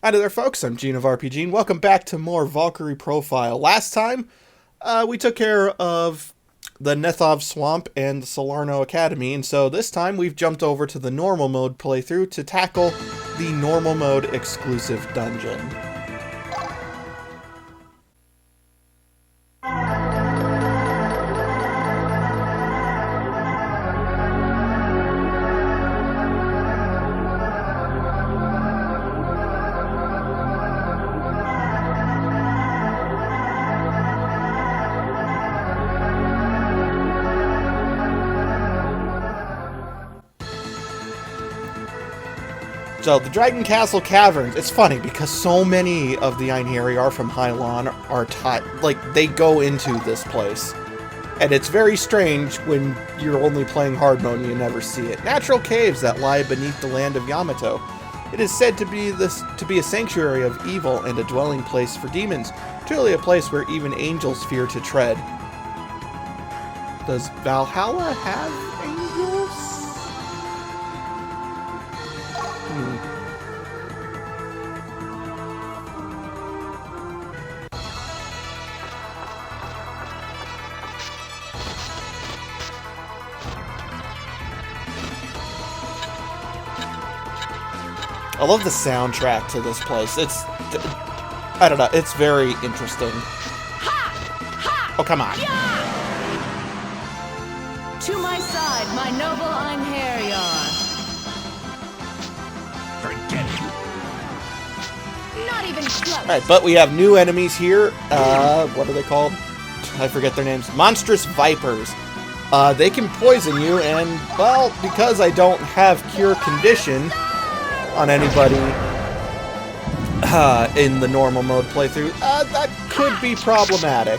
Hi there folks, I'm Gene of RPG and welcome back to more Valkyrie Profile. Last time, we took care of the Nethov Swamp and the Salerno Academy, and so this time we've jumped over to the normal mode playthrough to tackle the normal mode exclusive dungeon. So, the Dragon Castle Caverns, it's funny because so many of the Enherjiar from Hylon are taught, they go into this place. And it's very strange when you're only playing hard mode and you never see it. Natural caves that lie beneath the land of Yamato. It is said to be a sanctuary of evil and a dwelling place for demons. Truly a place where even angels fear to tread. Does Valhalla have angels? I love the soundtrack to this place. I don't know, it's very interesting. Oh, come on. To my side, my noble Enherjiar. Forget it. Not even close. Alright, but we have new enemies here. What are they called? I forget their names. Monstrous Vipers. They can poison you, and, well, because I don't have Cure Condition on anybody in the normal mode playthrough, that could be problematic.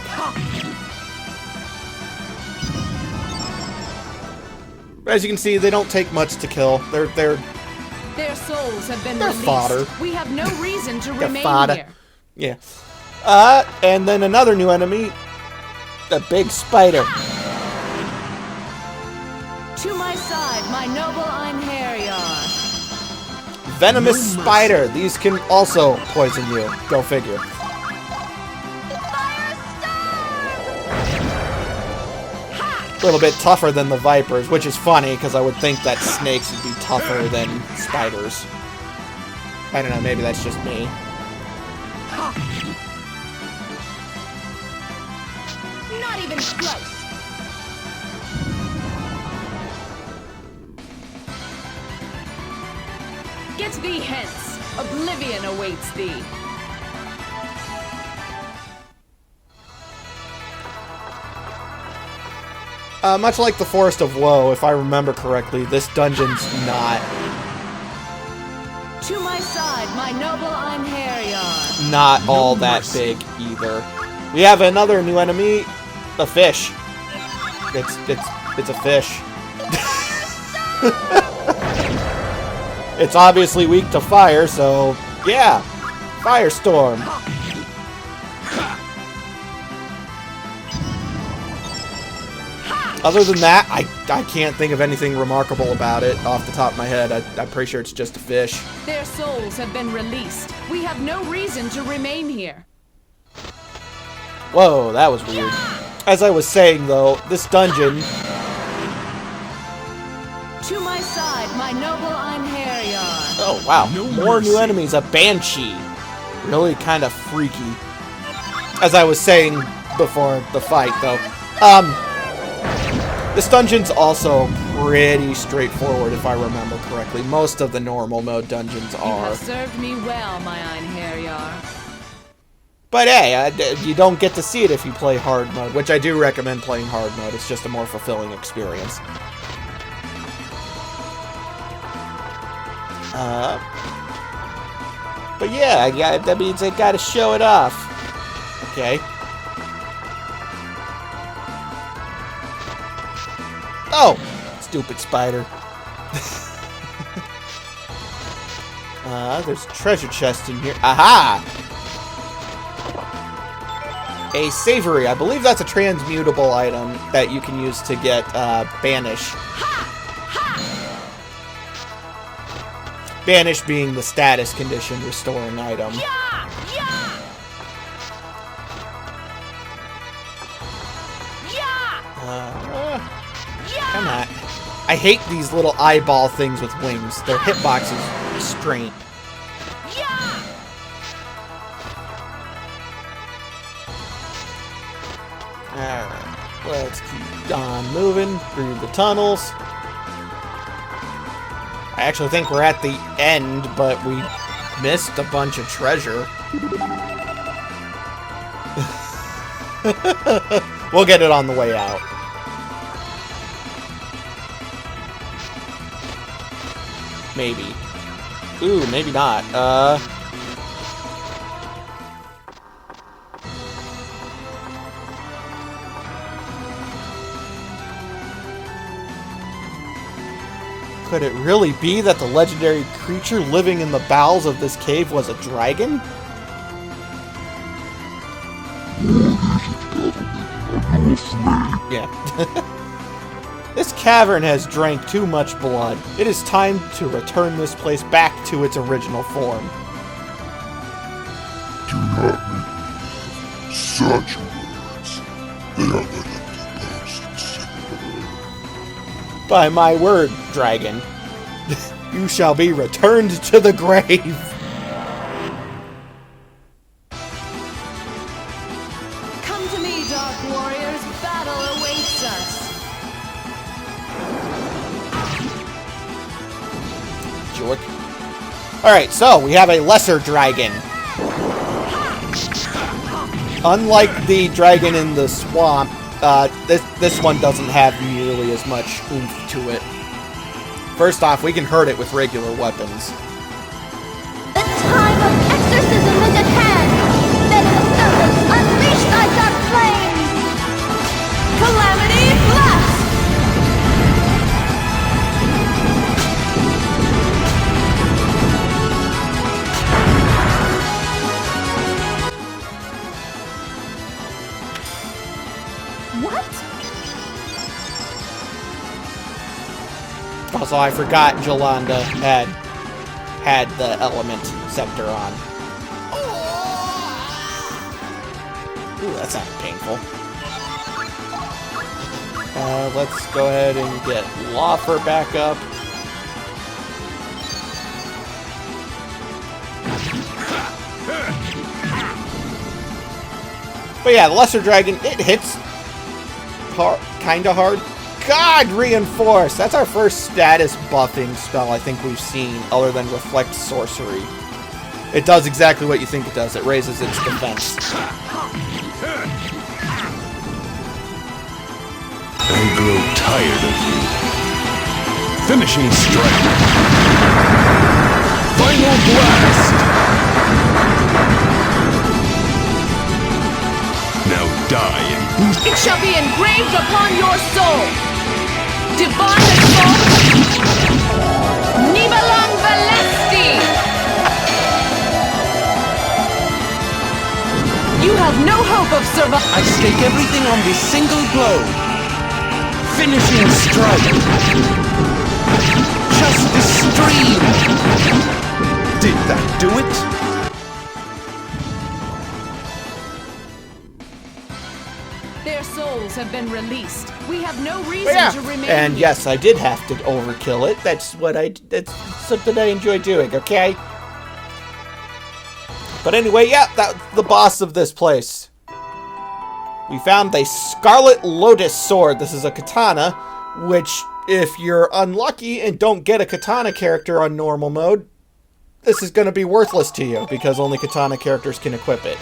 As you can see, they don't take much to kill. Their souls have been released. fodder. We have no reason to They're remain fodder. here. Yeah. And then another new enemy, the big spider. To my side, my noble Enherjiar. Venomous spider. These can also poison you. Go figure. A little bit tougher than the vipers, which is funny because I would think that snakes would be tougher than spiders. I don't know, maybe that's just me. Not even close. Get thee hence. Oblivion awaits thee. Much like the Forest of Woe, if I remember correctly, this dungeon's not To my side, my noble Enherjiar. all that big either. We have another new enemy, a fish. It's a fish. It's obviously weak to fire, so yeah, firestorm. Other than that, I can't think of anything remarkable about it off the top of my head. I'm pretty sure it's just a fish. Their souls have been released. We have no reason to remain here. Whoa, that was weird. As I was saying, though, this dungeon... To my side, my noble Enherjiar. Oh, wow. More new enemies. A banshee. Really kind of freaky. As I was saying before the fight, though. This dungeon's also pretty straightforward, if I remember correctly. Most of the normal mode dungeons You are. have served me well, my Enherjiar. But hey, you don't get to see it if you play hard mode, which I do recommend playing hard mode. It's just a more fulfilling experience. But yeah, that means I gotta show it off. Okay. Oh! Stupid spider. There's a treasure chest in here. Aha! A savory. I believe that's a transmutable item that you can use to get Banish. Banish being the status condition restoring item. Yeah! Yeah! Yeah! Come on. I hate these little eyeball things with wings. Their hitbox is strange. Yeah! Alright, let's keep on moving through the tunnels. I actually think we're at the end, but we missed a bunch of treasure. We'll get it on the way out. Maybe. Ooh, maybe not. Could it really be that the legendary creature living in the bowels of this cave was a dragon? Yeah. This cavern has drank too much blood. It is time to return this place back to its original form. Do not make such words. They are but empty boasts. By my word, dragon, you shall be returned to the grave. Come to me, Dark Warriors. Battle awaits us. Jork. Alright, so we have a lesser dragon. Unlike the dragon in the swamp, this one doesn't have nearly as much oomph to it. First off, we can hurt it with regular weapons. The time of exorcism is at hand! Then the serpents unleash thy dark flames! Calamity blast! What? Also, I forgot Jolanda had the element scepter on. Ooh, that sounded painful. Let's go ahead and get Laufer back up. But yeah, the Lesser Dragon, it hits kinda hard. God, Reinforce! That's our first status buffing spell I think we've seen, other than Reflect Sorcery. It does exactly what you think it does. It raises its defense. I grow tired of you. Finishing strike. Final blast! Now die and boost. It shall be engraved upon your soul. Divine Assault. Nibalang Valesti. You have no hope of survival. I stake everything on this single blow. Finishing strike. Justice stream. Did that do it? Their souls have been released. We have no reason to remain And here. yes, I did have to overkill it. That's something I enjoy doing, okay? But anyway, yeah, that's the boss of this place. We found a Scarlet Lotus Sword. This is a katana, which, if you're unlucky and don't get a katana character on normal mode, this is going to be worthless to you, because only katana characters can equip it.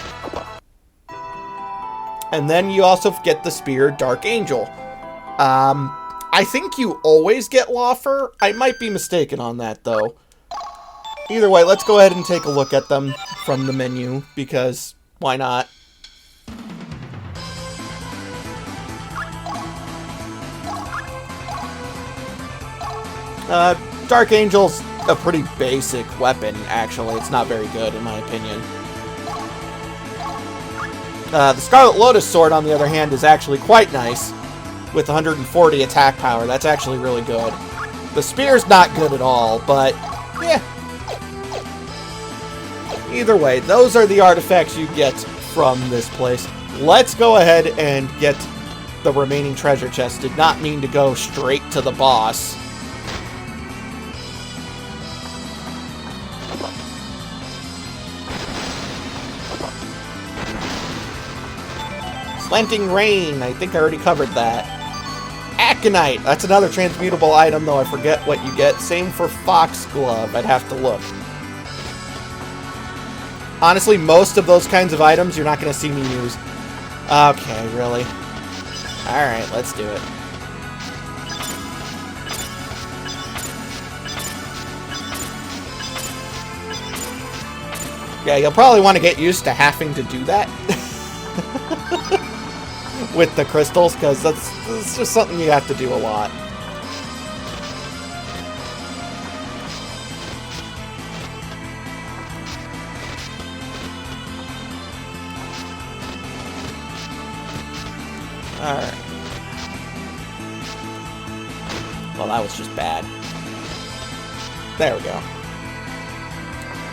And then you also get the Spear Dark Angel. I think you always get Laufer. I might be mistaken on that, though. Either way, let's go ahead and take a look at them from the menu, because why not? Dark Angel's a pretty basic weapon, actually. It's not very good, in my opinion. The Scarlet Lotus Sword, on the other hand, is actually quite nice, with 140 attack power. That's actually really good. The Spear's not good at all, but, yeah, Either way, those are the artifacts you get from this place. Let's go ahead and get the remaining treasure chest. Did not mean to go straight to the boss. Slanting Rain, I think I already covered that. Aconite, that's another transmutable item, though I forget what you get. Same for Foxglove, I'd have to look. Honestly, most of those kinds of items you're not going to see me use. Okay, really? Alright, let's do it. Yeah, you'll probably want to get used to having to do that. With the crystals, because that's just something you have to do a lot. Alright. Well, that was just bad. There we go.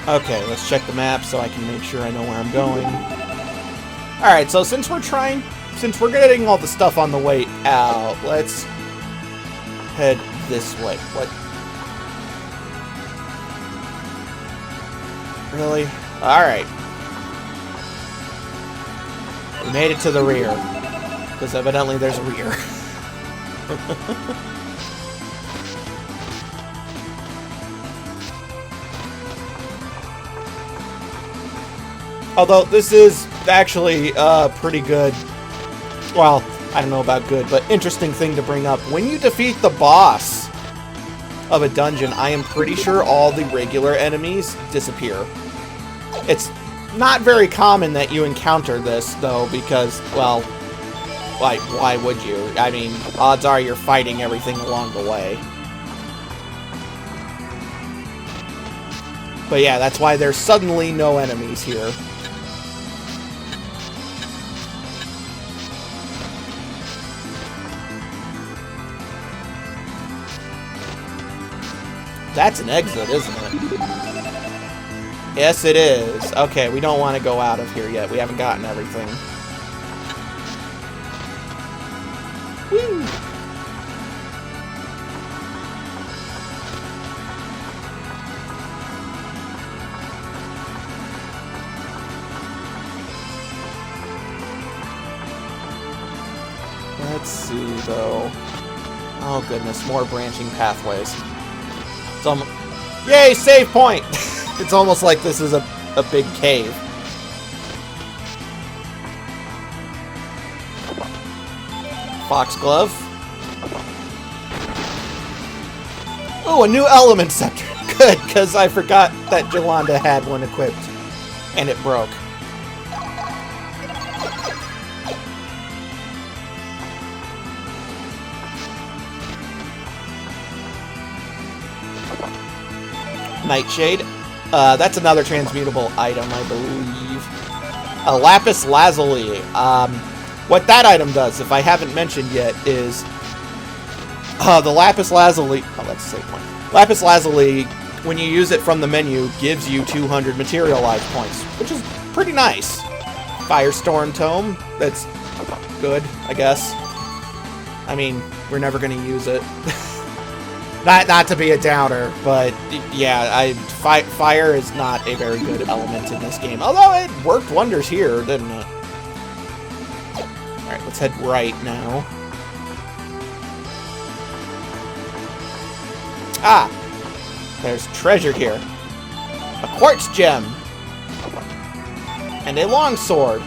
Okay, let's check the map so I can make sure I know where I'm going. Alright, so since we're getting all the stuff on the way out, let's head this way. What? Really? Alright. We made it to the rear. Because evidently there's a rear. Although this is actually pretty good. Well, I don't know about good, but interesting thing to bring up. When you defeat the boss of a dungeon, I am pretty sure all the regular enemies disappear. It's not very common that you encounter this, though, because, well, like, why would you? I mean, odds are you're fighting everything along the way. But yeah, that's why there's suddenly no enemies here. That's an exit, isn't it? Yes, it is. Okay, we don't want to go out of here yet. We haven't gotten everything. Woo! Let's see, though. Oh, goodness. More branching pathways. Yay, save point! It's almost like this is a big cave. Foxglove. Oh, a new element scepter. Good, because I forgot that Jolanda had one equipped. And it broke. Nightshade. That's another transmutable item, I believe. A Lapis Lazuli. What that item does, if I haven't mentioned yet, is the Lapis Lazuli. Oh, that's a save point. Lapis Lazuli, when you use it from the menu, gives you 200 material life points, which is pretty nice. Firestorm Tome. That's good, I guess. I mean, we're never going to use it. Not to be a downer, but yeah, fire is not a very good element in this game. Although it worked wonders here, didn't it? Alright, let's head right now. Ah! There's treasure here. A quartz gem! And a longsword.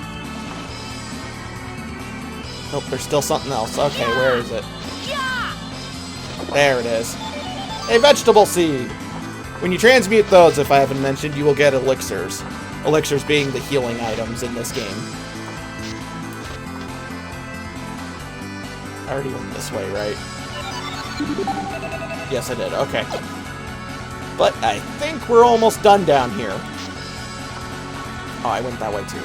Nope, there's still something else. Okay, where is it? There it is. A vegetable seed. When you transmute those, if I haven't mentioned, you will get elixirs. Elixirs being the healing items in this game. I already went this way, right? Yes, I did. Okay. But I think we're almost done down here. Oh, I went that way too.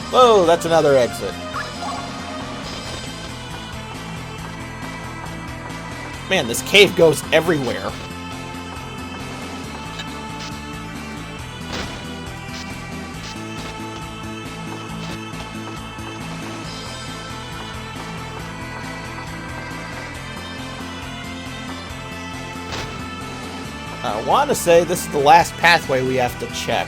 Whoa, that's another exit. Man, this cave goes everywhere. I want to say this is the last pathway we have to check.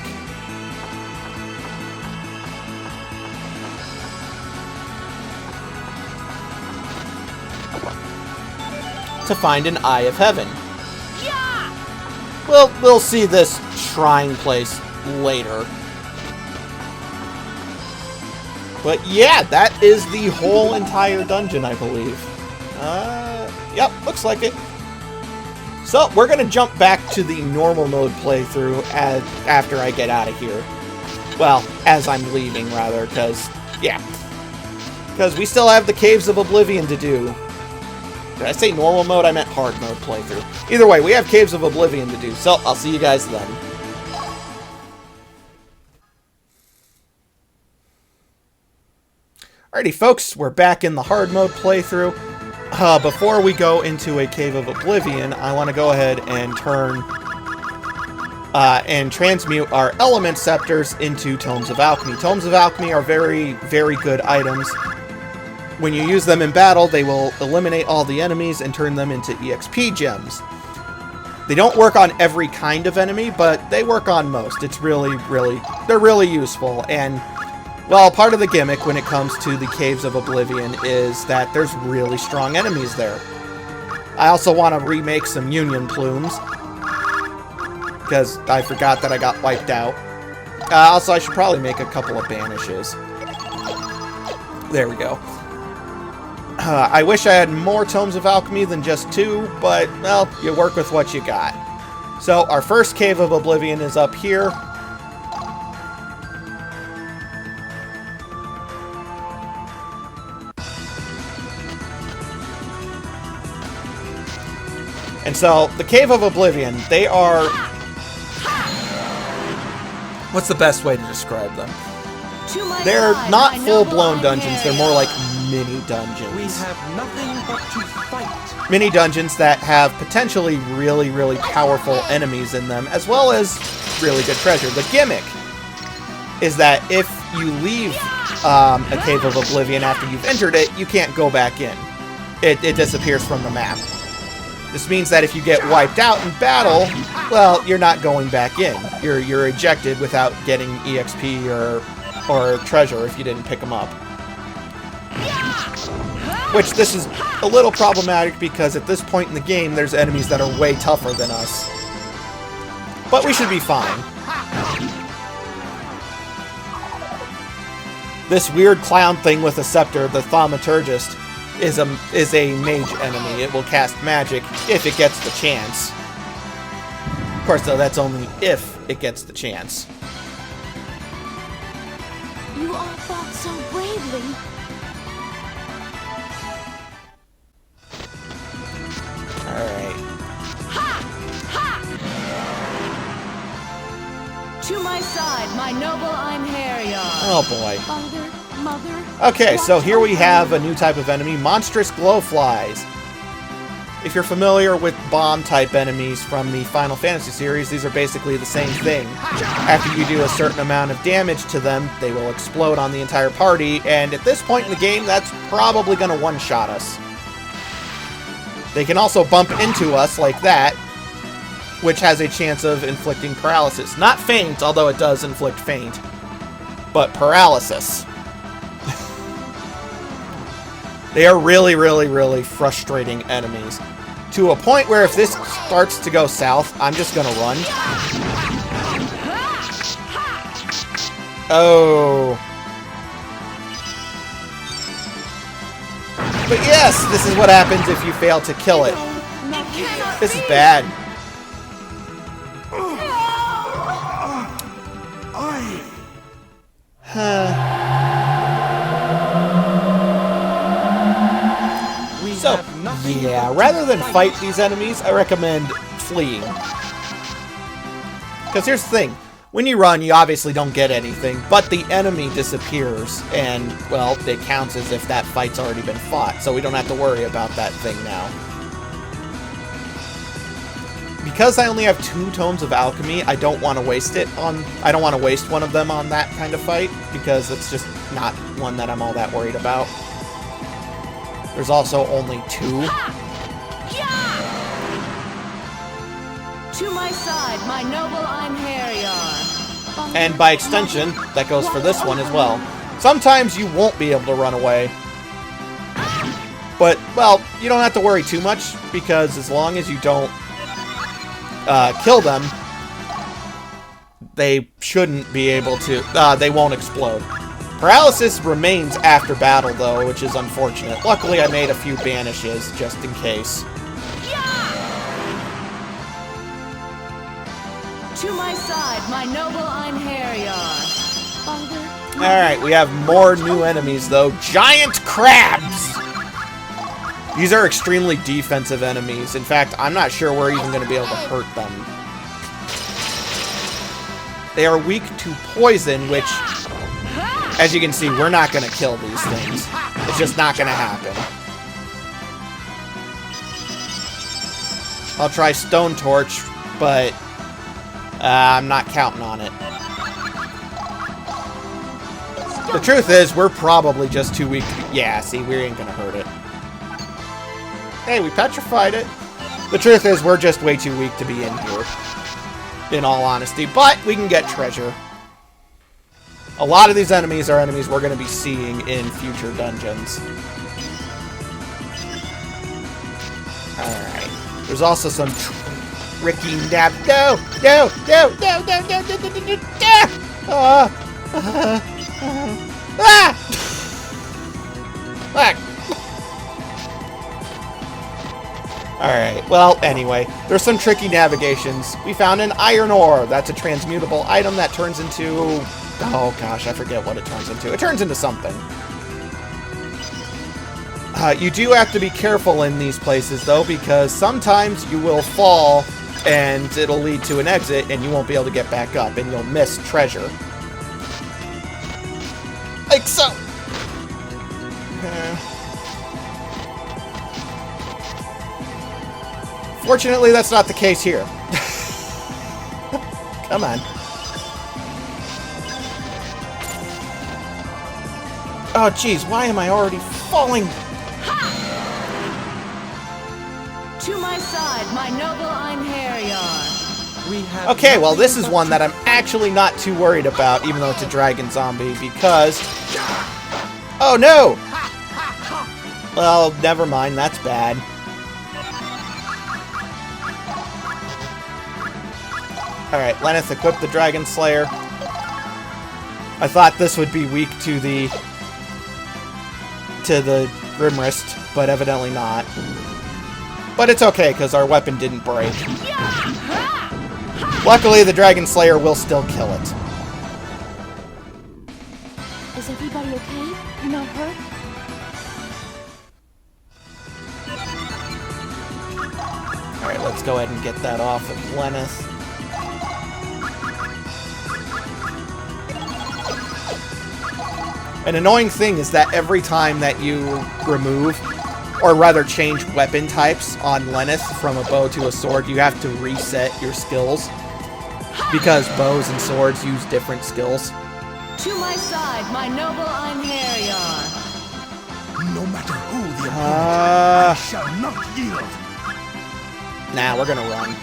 To find an Eye of Heaven. Yeah! We'll see this shrine place later. But yeah, that is the whole entire dungeon, I believe. Yep, looks like it. So, we're going to jump back to the normal mode playthrough after I get out of here. Well, as I'm leaving, rather, because, yeah. Because we still have the Caves of Oblivion to do. Did I say normal mode? I meant hard mode playthrough. Either way, we have Caves of Oblivion to do, so I'll see you guys then. Alrighty, folks, we're back in the hard mode playthrough. Before we go into a Cave of Oblivion, I want to go ahead and turn and transmute our element scepters into Tomes of Alchemy. Tomes of Alchemy are very, very good items. When you use them in battle, they will eliminate all the enemies and turn them into EXP gems. They don't work on every kind of enemy, but they work on most. It's really, they're really useful. And, well, part of the gimmick when it comes to the Caves of Oblivion is that there's really strong enemies there. I also want to remake some Union Plumes, because I forgot that I got wiped out. Also, I should probably make a couple of banishes. There we go. I wish I had more Tomes of Alchemy than just 2, but, well, you work with what you got. So, our first Cave of Oblivion is up here. And so, the Cave of Oblivion, they are... What's the best way to describe them? They're not full-blown dungeons, they're more like mini dungeons. We have nothing but to fight. Mini dungeons that have potentially really, really powerful enemies in them, as well as really good treasure. The gimmick is that if you leave a Cave of Oblivion after you've entered it, you can't go back in. It disappears from the map. This means that if you get wiped out in battle, well, you're not going back in. You're ejected without getting EXP or treasure if you didn't pick them up. Which, this is a little problematic because at this point in the game, there's enemies that are way tougher than us. But we should be fine. This weird clown thing with a scepter, the Thaumaturgist, is a mage enemy. It will cast magic if it gets the chance. Of course, though, that's only if it gets the chance. You all fought so bravely. Alright. To my side, my noble Enherjiar. Oh boy. Mother. Okay, so here we have a new type of enemy, monstrous glowflies. If you're familiar with bomb-type enemies from the Final Fantasy series, these are basically the same thing. After you do a certain amount of damage to them, they will explode on the entire party, and at this point in the game, that's probably going to one-shot us. They can also bump into us like that, which has a chance of inflicting paralysis. Not faint, although it does inflict faint, but paralysis. They are really, really, really frustrating enemies. To a point where if this starts to go south, I'm just gonna run. Oh. But yes, this is what happens if you fail to kill it. This is bad. So, yeah, rather than fight these enemies, I recommend fleeing. Because here's the thing. When you run, you obviously don't get anything, but the enemy disappears, and, well, it counts as if that fight's already been fought, so we don't have to worry about that thing now. Because I only have 2 Tomes of Alchemy, I don't want to waste it on... I don't want to waste one of them on that kind of fight, because it's just not one that I'm all that worried about. There's also only 2. To my side, my noble Enherjiar. And by extension, that goes for this one as well. Sometimes you won't be able to run away. But, well, you don't have to worry too much, because as long as you don't kill them, they shouldn't be able to... they won't explode. Paralysis remains after battle, though, which is unfortunate. Luckily, I made a few banishes, just in case. To my side, my noble Enherjiar. Alright, we have more new enemies, though. Giant crabs! These are extremely defensive enemies. In fact, I'm not sure we're even going to be able to hurt them. They are weak to poison, which, as you can see, we're not going to kill these things. It's just not going to happen. I'll try Stone Torch, but I'm not counting on it. The truth is, we're probably just too weak to... Yeah, see, we ain't going to hurt it. Hey, we petrified it. The truth is, we're just way too weak to be in here, in all honesty. But we can get treasure. A lot of these enemies are enemies we're going to be seeing in future dungeons. Alright. There's also some tricky nab... No! No! No! No! No! No! No! No! No! No! Ah! Back! Alright, well, anyway, there's some tricky navigations. We found an iron ore. That's a transmutable item that turns into... Oh, gosh, I forget what it turns into. It turns into something. You do have to be careful in these places, though, because sometimes you will fall, and it'll lead to an exit, and you won't be able to get back up, and you'll miss treasure. Like so! Fortunately, that's not the case here. Come on. Oh, jeez, why am I already falling? To my side, my noble Enherjiar. We have Okay, well, this is one that I'm actually not too worried about, even though it's a dragon zombie, because... Oh, no! Well, never mind, that's bad. Alright, Lenneth, equip the Dragon Slayer. I thought this would be weak to the Grimwrist, but evidently not. But it's okay, because our weapon didn't break. Luckily, the Dragon Slayer will still kill it. Is everybody okay? You're not hurt? Alright, let's go ahead and get that off of Lenneth. An annoying thing is that every time that you remove, or rather change weapon types on Lenneth from a bow to a sword, you have to reset your skills. Because bows and swords use different skills. To my side, my noble Enherjiar. No matter who the opponent, I shall not yield. Nah, we're gonna run.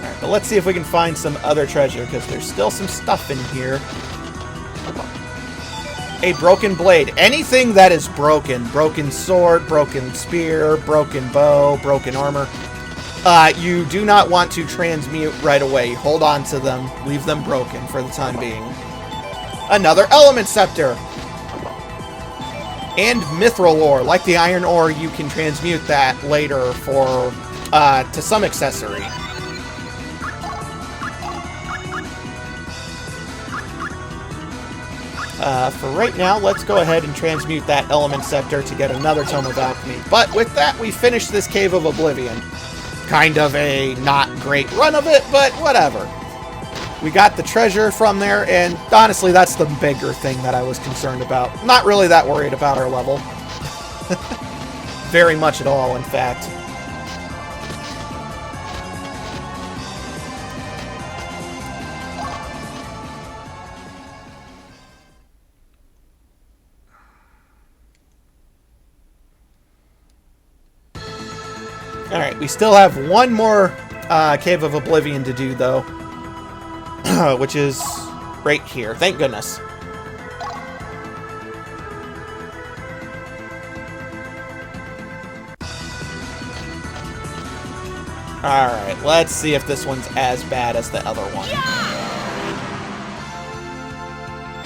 Alright, but let's see if we can find some other treasure, because there's still some stuff in here. A broken blade. Anything that is broken. Broken sword, broken spear, broken bow, broken armor. You do not want to transmute right away. Hold on to them. Leave them broken for the time being. Another element scepter. And mithril ore. Like the iron ore, you can transmute that later for to some accessory. For right now, let's go ahead and transmute that element scepter to get another Tome of Alchemy. But with that, we finished this Cave of Oblivion. Kind of a not great run of it, but whatever. We got the treasure from there, and honestly, that's the bigger thing that I was concerned about. Not really that worried about our level. Very much at all, in fact. Alright, we still have one more Cave of Oblivion to do, though. Which is right here. Thank goodness. Alright, let's see if this one's as bad as the other one.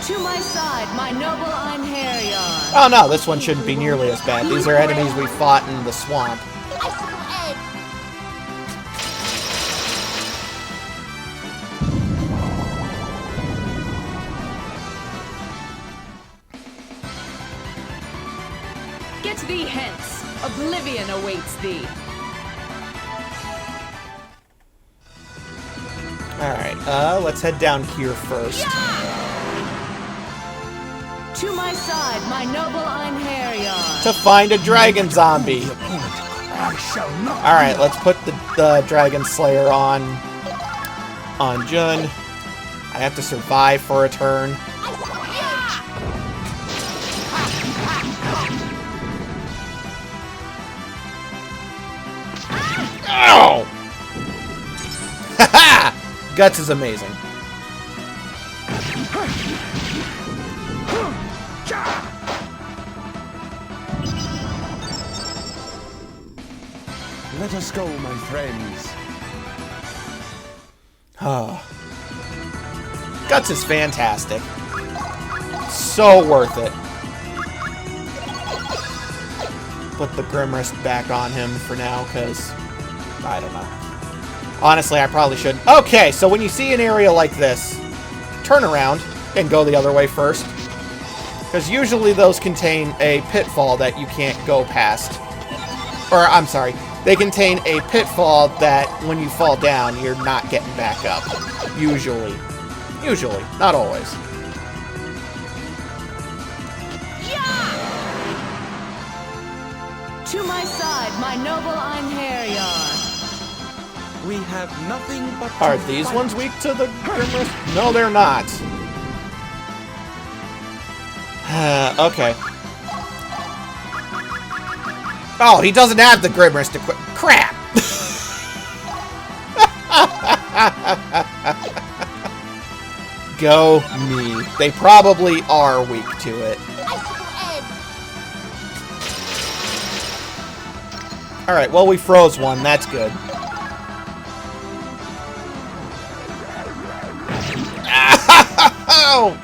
To my side, my noble Enherjiar. Oh no, this one shouldn't be nearly as bad. These are enemies we fought in the swamp. Get thee hence. Oblivion awaits thee. Alright, let's head down here first. To my side, my noble Enherjiar. To find a dragon zombie. I shall not. Alright, let's put the Dragon Slayer on Jun. I have to survive for a turn. Ow! Haha! Guts is amazing. Let us go, my friends. Guts is fantastic. So worth it. Put the Grimrist back on him for now, because I don't know. Honestly, I probably should. Okay, so when you see an area like this, turn around and go the other way first. Because usually those contain a pitfall that you can't go past. Or, I'm sorry, they contain a pitfall that when you fall down, you're not getting back up. Usually. Usually, not always. To my side, my noble Enherjiar. We have nothing but Are to these fight. ones weak to the Grimrist? No, they're not. Okay. Oh, he doesn't have the Grimrist equip. Crap! Go me. They probably are weak to it. Alright, well, we froze one. That's good. Ow!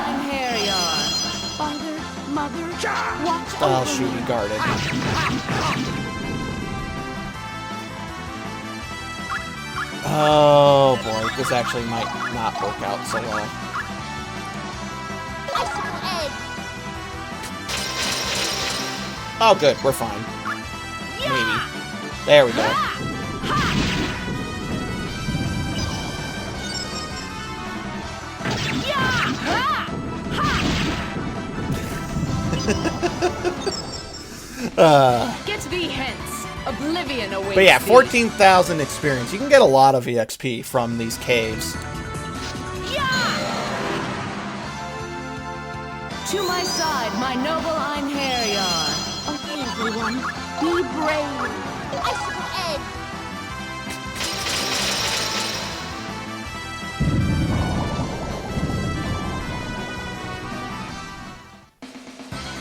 Enherjiar. Father, mother, watch Oh, over shoot, me. he guarded. Oh, boy. This actually might not work out so well. Oh, good. We're fine. Maybe. There we go. Get thee hence. Oblivion awaits But yeah, thee. 14,000 experience. You can get a lot of EXP from these caves. To my side, my noble Enherjiar. Okay, everyone, be brave.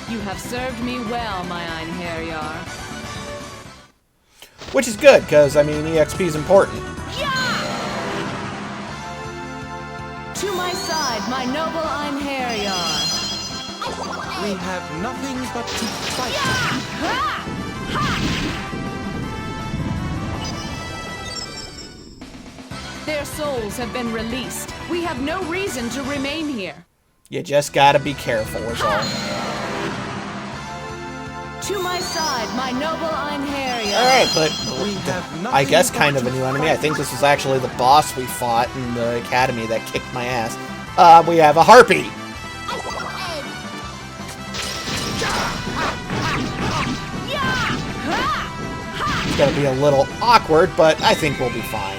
You have served me well, my Enherjiar. Which is good, because, I mean, EXP is important. To my side, my noble Enherjiar. We have nothing but to fight. Their souls have been released. We have no reason to remain here. You just gotta be careful, is all. To my side, my noble Enherjiar. Alright, but We have nothing I guess but kind of to a new enemy. I fight. think this was actually the boss we fought in the academy that kicked my ass. We have a harpy. It's gonna be a little awkward, but I think we'll be fine.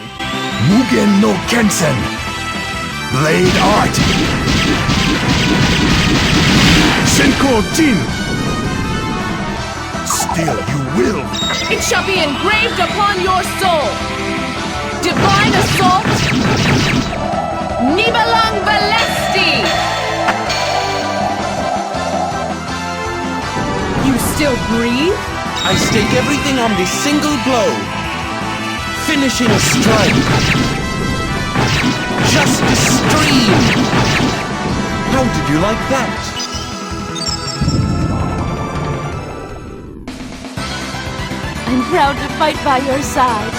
Mugen no Kensen. Blade Art. Senko Jin. Still you will. It shall be engraved upon your soul. Divine assault. Nibalang Valesti. You still breathe? I stake everything on this single blow. Finishing a strike. Justice stream. How did you like that? I'm proud to fight by your side.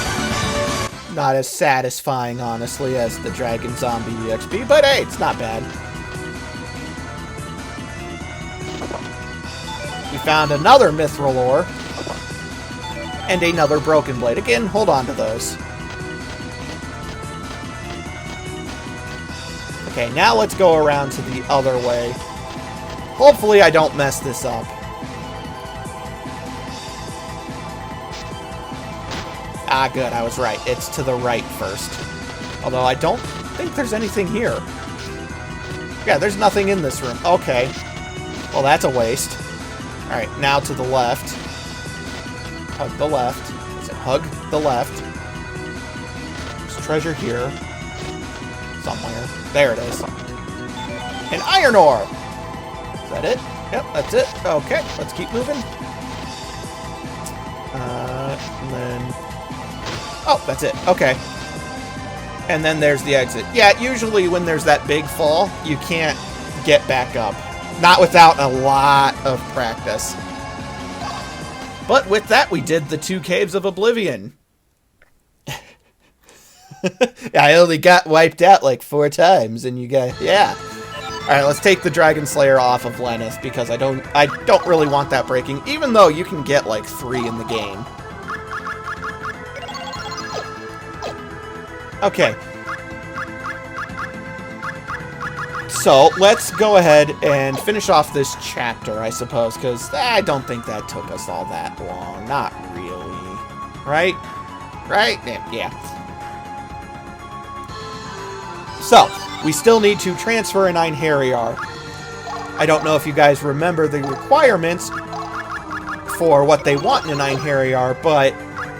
Not as satisfying, honestly, as the Dragon Zombie EXP, but hey, it's not bad. We found another Mithril ore. And another Broken Blade. Again, hold on to those. Okay, now let's go around to the other way. Hopefully I don't mess this up. Ah, good, I was right. It's to the right first. Although I don't think there's anything here. Yeah, there's nothing in this room. Okay. Well, that's a waste. Alright, now to the left. Hug the left. Is it hug the left? There's treasure here. Somewhere. There it is. An iron ore! Is that it? Yep, that's it. Okay, let's keep moving. And then... Oh, that's it. Okay. And then there's the exit. Yeah, usually when there's that big fall, you can't get back up. Not without a lot of practice. But with that, we did the 2 Caves of Oblivion. I only got wiped out like 4 times, and you got... Yeah. Alright, let's take the Dragon Slayer off of Lenneth, because I don't really want that breaking, even though you can get like 3 in the game. Okay. So, let's go ahead and finish off this chapter, I suppose, because I don't think that took us all that long. Not really. Right? Right? Yeah. So, we still need to transfer an Enherjiar. I don't know if you guys remember the requirements for what they want in an Enherjiar, but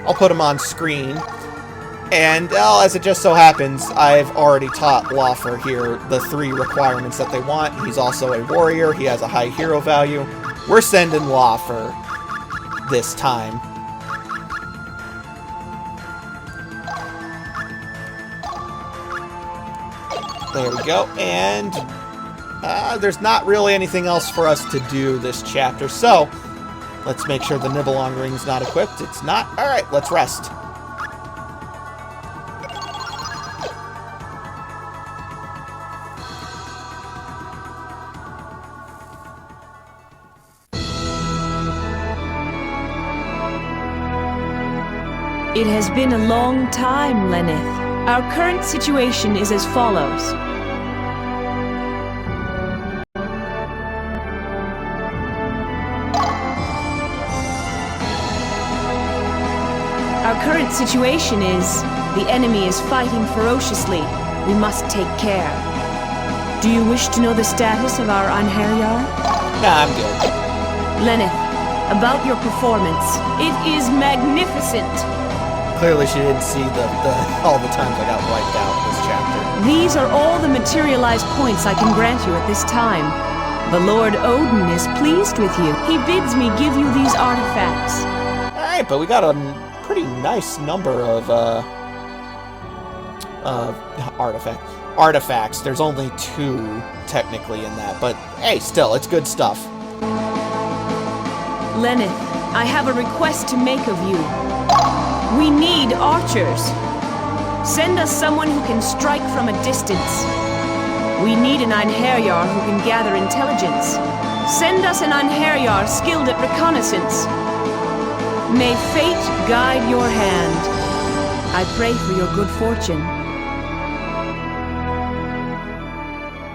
I'll put them on screen. And, well, as it just so happens, I've already taught Lawfer here the 3 requirements that they want. He's also a warrior. He has a high hero value. We're sending Lawfer this time. There we go. And there's not really anything else for us to do this chapter. So, let's make sure the Nibelung Ring's not equipped. It's not. Alright, let's rest. It has been a long time, Lenneth. Our current situation is as follows. Our current situation is the enemy is fighting ferociously. We must take care. Do you wish to know the status of our Enherjiar? Nah, I'm good. Lenneth, about your performance. It is magnificent. Clearly she didn't see all the times I got wiped out in this chapter. These are all the materialized points I can grant you at this time. The Lord Odin is pleased with you. He bids me give you these artifacts. Alright, but we got a pretty nice number of artifacts. There's only 2 technically in that, but hey, still, it's good stuff. Lenneth, I have a request to make of you. We need archers. Send us someone who can strike from a distance. We need an Enherjiar who can gather intelligence. Send us an Enherjiar skilled at reconnaissance. May fate guide your hand. I pray for your good fortune.